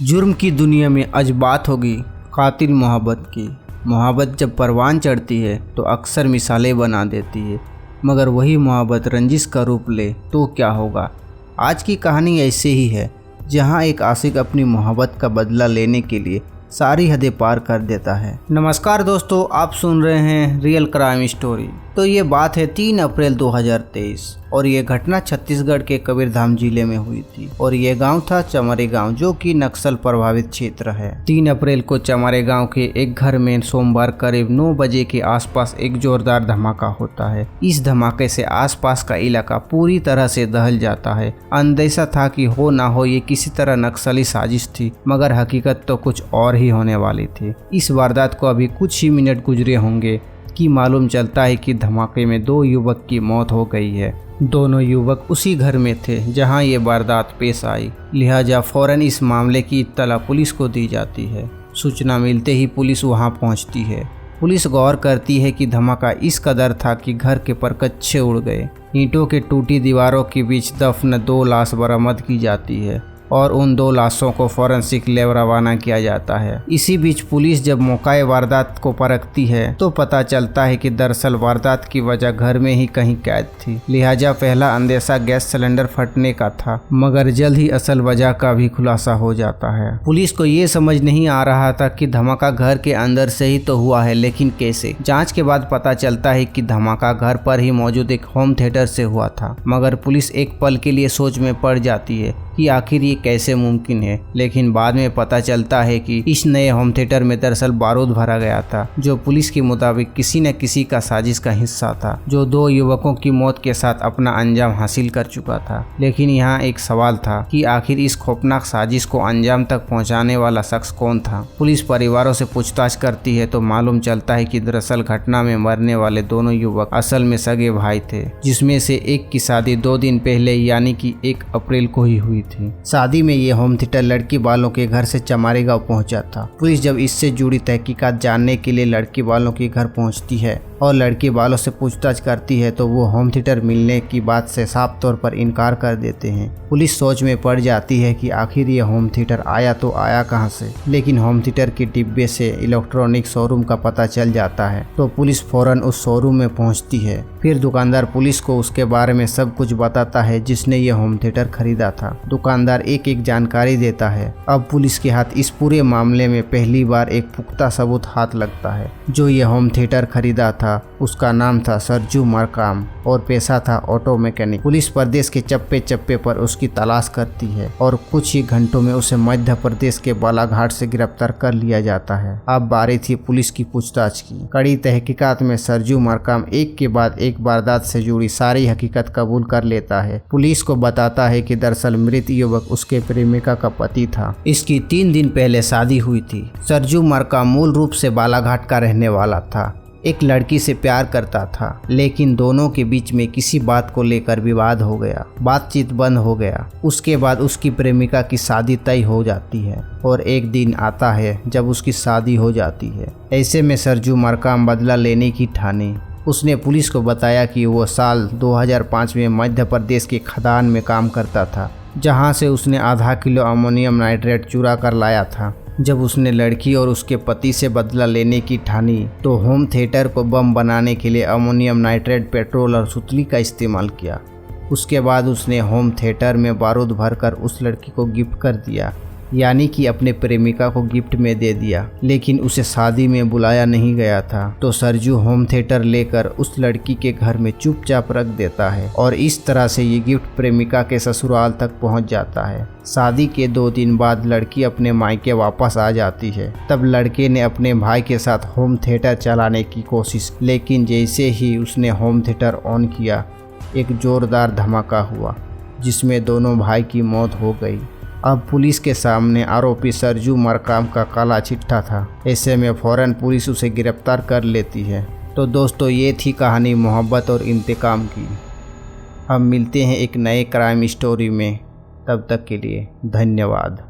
जुर्म की दुनिया में आज बात होगी कातिल मोहब्बत की। मोहब्बत जब परवान चढ़ती है तो अक्सर मिसालें बना देती है, मगर वही मोहब्बत रंजिश का रूप ले तो क्या होगा। आज की कहानी ऐसे ही है, जहां एक आशिक अपनी मोहब्बत का बदला लेने के लिए सारी हदें पार कर देता है। नमस्कार दोस्तों, आप सुन रहे हैं रियल क्राइम स्टोरी। तो ये बात है 3 अप्रैल 2023 और ये घटना छत्तीसगढ़ के कबीरधाम जिले में हुई थी और ये गांव था चमारी गांव, जो कि नक्सल प्रभावित क्षेत्र है। 3 अप्रैल को चमारी गांव के एक घर में सोमवार करीब 9 बजे के आसपास एक जोरदार धमाका होता है। इस धमाके से आसपास का इलाका पूरी तरह से दहल जाता है। अंदेशा था कि हो ना हो ये किसी तरह नक्सली साजिश थी, मगर हकीकत तो कुछ और ही होने वाली थी। इस वारदात को अभी कुछ ही मिनट गुजरे होंगे कि मालूम चलता है कि धमाके में 2 युवक की मौत हो गई है। दोनों युवक उसी घर में थे जहां ये वारदात पेश आई, लिहाजा फौरन इस मामले की इत्तला पुलिस को दी जाती है। सूचना मिलते ही पुलिस वहां पहुंचती है। पुलिस गौर करती है कि धमाका इस कदर था कि घर के परकच्चे उड़ गए। ईंटों के टूटी दीवारों के बीच दफन 2 लाश बरामद की जाती है और उन 2 लाशों को फॉरेंसिक लैब रवाना किया जाता है। इसी बीच पुलिस जब मौके वारदात को परखती है तो पता चलता है कि दरअसल वारदात की वजह घर में ही कहीं कैद थी। लिहाजा पहला अंदेशा गैस सिलेंडर फटने का था, मगर जल्द ही असल वजह का भी खुलासा हो जाता है। पुलिस को ये समझ नहीं आ रहा था कि धमाका घर के अंदर से ही तो हुआ है, लेकिन कैसे। जाँच के बाद पता चलता है कि धमाका घर पर ही मौजूद एक होम थिएटर से हुआ था, मगर पुलिस एक पल के लिए सोच में पड़ जाती है कि आखिर ये कैसे मुमकिन है। लेकिन बाद में पता चलता है कि इस नए होम थिएटर में दरअसल बारूद भरा गया था, जो पुलिस के मुताबिक किसी न किसी का साजिश का हिस्सा था, जो 2 युवकों की मौत के साथ अपना अंजाम हासिल कर चुका था। लेकिन यहाँ एक सवाल था कि आखिर इस खौफनाक साजिश को अंजाम तक पहुँचाने वाला शख्स कौन था। पुलिस परिवारों से पूछताछ करती है तो मालूम चलता है कि दरअसल घटना में मरने वाले दोनों युवक असल में सगे भाई थे, जिसमें से एक की शादी 2 दिन पहले यानी कि 1 अप्रैल को ही हुई थी। शादी में ये होम थिएटर लड़की वालों के घर से चमारी गांव पहुंचा था। पुलिस जब इससे जुड़ी तहकीकात जानने के लिए लड़की वालों के घर पहुंचती है और लड़की वालों से पूछताछ करती है तो वो होम थिएटर मिलने की बात से साफ तौर पर इनकार कर देते हैं। पुलिस सोच में पड़ जाती है कि आखिर ये होम थिएटर आया तो आया कहां से। लेकिन होम थिएटर के डिब्बे से इलेक्ट्रॉनिक शोरूम का पता चल जाता है तो पुलिस फौरन उस शोरूम में पहुंचती है। फिर दुकानदार पुलिस को उसके बारे में सब कुछ बताता है जिसने ये होम थिएटर खरीदा था। दुकानदार एक जानकारी देता है। अब पुलिस के हाथ इस पूरे मामले में पहली बार एक पुख्ता सबूत हाथ लगता है। जो ये होम थिएटर खरीदा था उसका नाम था सरजू मरकाम और पेशा था ऑटो मैकेनिक। पुलिस प्रदेश के चप्पे चप्पे पर उसकी तलाश करती है और कुछ ही घंटों में उसे मध्य प्रदेश के बालाघाट से गिरफ्तार कर लिया जाता है। अब बारी थी पुलिस की पूछताछ की। कड़ी तहकीकात में सरजू मरकाम एक के बाद एक वारदात से जुड़ी सारी हकीकत कबूल कर लेता है। पुलिस को बताता है कि दरअसल मृत युवक उसके प्रेमिका का पति था। इसकी 3 दिन पहले शादी हुई थी। सरजू मरकाम मूल रूप से बालाघाट का रहने वाला था। एक लड़की से प्यार करता था, लेकिन दोनों के बीच में किसी बात को लेकर विवाद हो गया। बातचीत बंद हो गया। उसके बाद उसकी प्रेमिका की शादी तय हो जाती है और एक दिन आता है जब उसकी शादी हो जाती है। ऐसे में सरजू मरकाम बदला लेने की ठानी। उसने पुलिस को बताया कि वो साल 2005 में मध्य प्रदेश के खदान में काम करता था, जहां से उसने आधा किलो अमोनियम नाइट्रेट चुरा कर लाया था। जब उसने लड़की और उसके पति से बदला लेने की ठानी तो होम थिएटर को बम बनाने के लिए अमोनियम नाइट्रेट, पेट्रोल और सुतली का इस्तेमाल किया। उसके बाद उसने होम थिएटर में बारूद भरकर उस लड़की को गिफ्ट कर दिया, यानी कि अपने प्रेमिका को गिफ्ट में दे दिया। लेकिन उसे शादी में बुलाया नहीं गया था, तो सरजू होम थिएटर लेकर उस लड़की के घर में चुपचाप रख देता है और इस तरह से ये गिफ्ट प्रेमिका के ससुराल तक पहुंच जाता है। शादी के 2 दिन बाद लड़की अपने मायके वापस आ जाती है। तब लड़के ने अपने भाई के साथ होम थिएटर चलाने की कोशिश, लेकिन जैसे ही उसने होम थिएटर ऑन किया एक जोरदार धमाका हुआ, जिसमें दोनों भाई की मौत हो गई। अब पुलिस के सामने आरोपी सरजू मरकाम का काला चिट्ठा था। ऐसे में फौरन पुलिस उसे गिरफ्तार कर लेती है। तो दोस्तों, ये थी कहानी मोहब्बत और इंतकाम की। अब मिलते हैं एक नए क्राइम स्टोरी में। तब तक के लिए धन्यवाद।